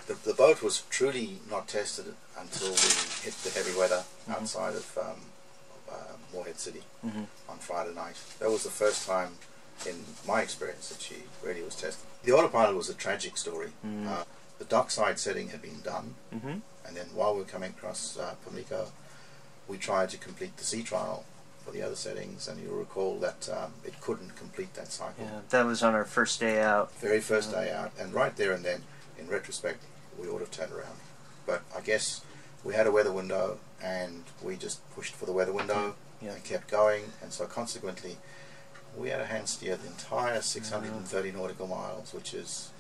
The boat was truly not tested until we hit the heavy weather outside of Moorhead City on Friday night. That was the first time in my experience that she really was tested. The autopilot was a tragic story. The dockside setting had been done, and then while we were coming across Pimlico, we tried to complete the sea trial for the other settings, and you'll recall that it couldn't complete that cycle. Yeah, that was on our first day out. Very first day out, and right there and then, in retrospect, we ought to have turned around. But I guess we had a weather window, and we just pushed for the weather window and kept going, and so consequently, we had a hand steer the entire 630 nautical miles, which is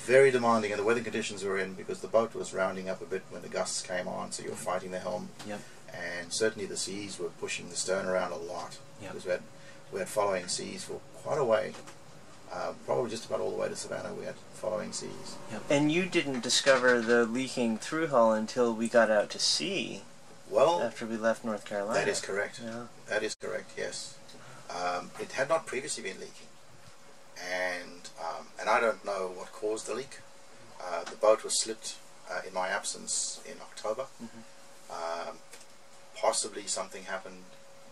very demanding, and the weather conditions we were in, because the boat was rounding up a bit when the gusts came on, so you were fighting the helm. And certainly the seas were pushing the stern around a lot, because we had following seas for quite a way, probably just about all the way to Savannah. We had following seas. And you didn't discover the leaking through hull until we got out to sea. Well, after we left North Carolina. That is correct. That is correct. Yes, it had not previously been leaking, and I don't know what caused the leak. The boat was slipped in my absence in October. Possibly something happened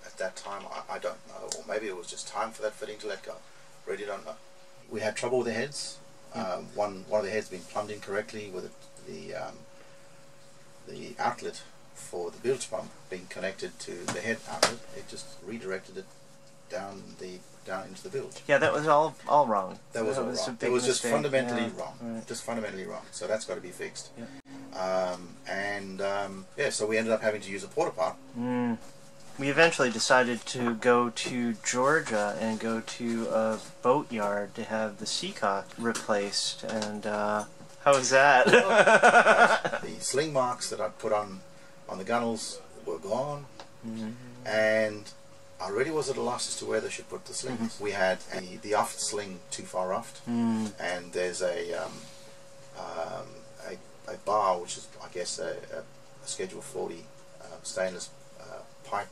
at that time, I don't know, or maybe it was just time for that fitting to let go. Really don't know. We had trouble with the heads. One of the heads being plumbed incorrectly, with the outlet for the bilge pump being connected to the head outlet. It just redirected it down into the bilge. Yeah, that was all wrong. That was all wrong. It was just fundamentally wrong. Just fundamentally wrong. So that's got to be fixed. So we ended up having to use a porta pot. We eventually decided to go to Georgia and go to a boatyard to have the seacock replaced. And how was that? The sling marks that I'd put on the gunnels were gone, and I really was at a loss as to where they should put the slings. We had the aft sling too far aft, and there's a bar, which is, I guess, a Schedule 40 stainless pipe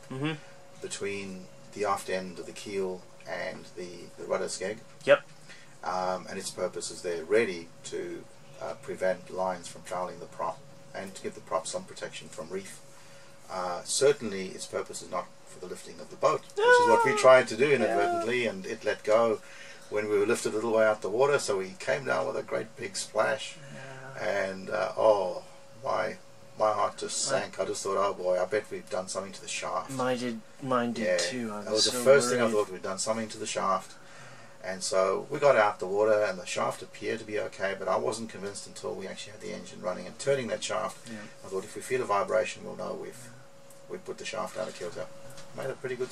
between the aft end of the keel and the rudder skeg. And its purpose is they're ready to prevent lines from fouling the prop and to give the prop some protection from reef. Certainly its purpose is not for the lifting of the boat, which is what we tried to do inadvertently, and it let go when we were lifted a little way out the water, so we came down with a great big splash, and oh, my heart just sank. I just thought, oh boy, I bet we've done something to the shaft. Mine did too. That was the first thing I thought. We'd done something to the shaft. And so we got out the water, and the shaft appeared to be okay, but I wasn't convinced until we actually had the engine running and turning that shaft. I thought, if we feel a vibration, we'll know we've put the shaft out of kilter. Made a pretty good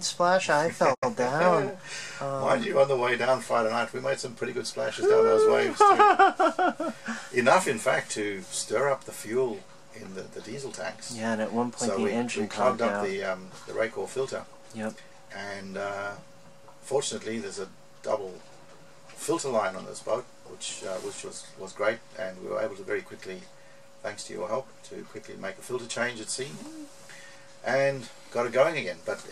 splash. I fell down. Mind you, on the way down Friday night, we made some pretty good splashes down those waves too. Enough, in fact, to stir up the fuel in the diesel tanks. Yeah, and at one point so the engine we clogged up out. the Raycor filter. And fortunately, there's a double filter line on this boat, which was great, and we were able to very quickly, thanks to your help, to quickly make a filter change at sea, and got it going again. But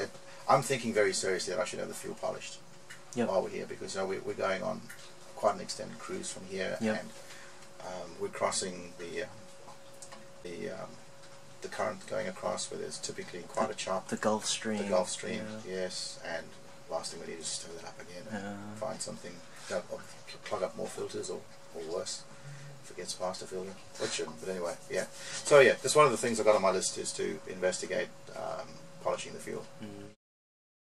I'm thinking very seriously that I should have the fuel polished while we're here, because we're going on quite an extended cruise from here, and we're crossing the current going across, where there's typically quite a chop. The Gulf Stream. The Gulf Stream, yes, and last thing we need is to stir that up again and find something, plug up more filters, or worse, if it gets past a filter, which shouldn't, but anyway, so that's one of the things I got on my list, is to investigate polishing the fuel.